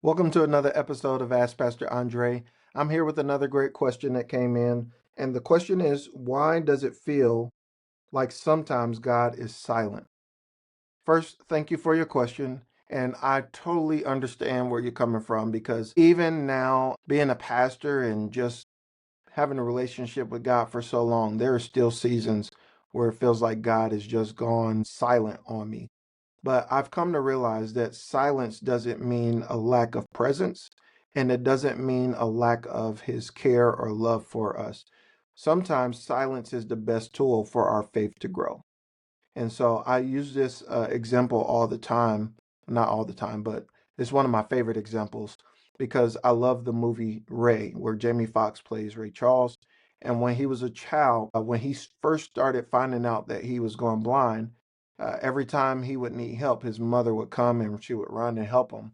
Welcome to another episode of Ask Pastor Andre. I'm here with another great question that came in. And the question is, why does it feel like sometimes God is silent? First, thank you for your question. And I totally understand where you're coming from because even now, being a pastor and just having a relationship with God for so long, there are still seasons where it feels like God has just gone silent on me. But I've come to realize that silence doesn't mean a lack of presence, and it doesn't mean a lack of his care or love for us. Sometimes silence is the best tool for our faith to grow. And so I use this example all the time, not all the time, but it's one of my favorite examples because I love the movie Ray, where Jamie Foxx plays Ray Charles. And when he was a child, when he first started finding out that he was going blind, every time he would need help, his mother would come and she would run and help him.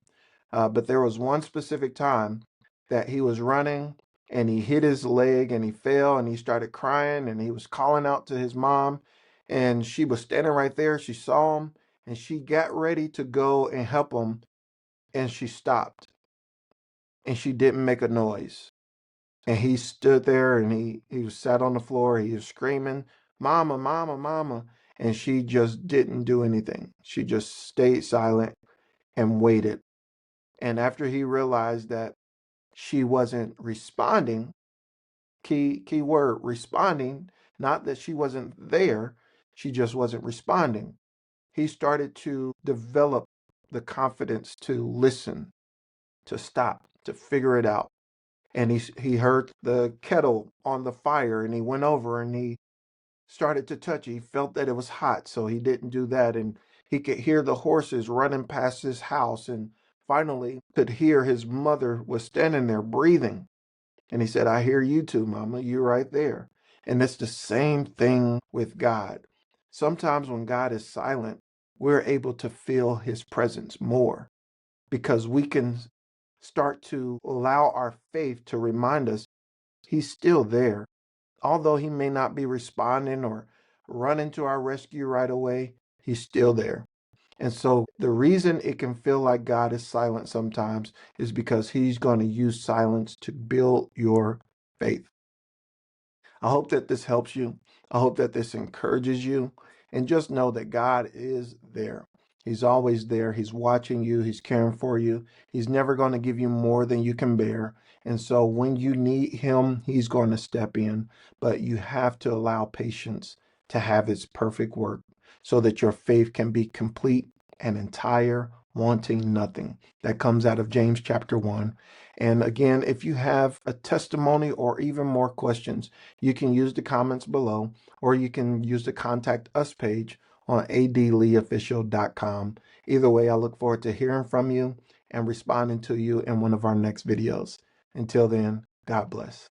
But there was one specific time that he was running and he hit his leg and he fell and he started crying and he was calling out to his mom and she was standing right there. She saw him and she got ready to go and help him and she stopped and she didn't make a noise. And he stood there and he was sat on the floor. He was screaming, "Mama, mama, mama." And she just didn't do anything. She just stayed silent and waited. And after he realized that she wasn't responding, key word responding, not that she wasn't there, she just wasn't responding. He started to develop the confidence to listen, to stop, to figure it out. And he heard the kettle on the fire and he went over and he started to touch it. He felt that it was hot, so he didn't do that. And he could hear the horses running past his house and finally could hear his mother was standing there breathing. And he said, "I hear you too, Mama. You're right there." And it's the same thing with God. Sometimes when God is silent, we're able to feel his presence more because we can start to allow our faith to remind us he's still there. Although he may not be responding or running to our rescue right away, he's still there. And so the reason it can feel like God is silent sometimes is because he's going to use silence to build your faith. I hope that this helps you. I hope that this encourages you. And just know that God is there. He's always there. He's watching you. He's caring for you. He's never going to give you more than you can bear. And so when you need him, he's going to step in. But you have to allow patience to have its perfect work so that your faith can be complete and entire, wanting nothing. That comes out of James chapter 1. And again, if you have a testimony or even more questions, you can use the comments below, or you can use the contact us page on adleeofficial.com. Either way, I look forward to hearing from you and responding to you in one of our next videos. Until then, God bless.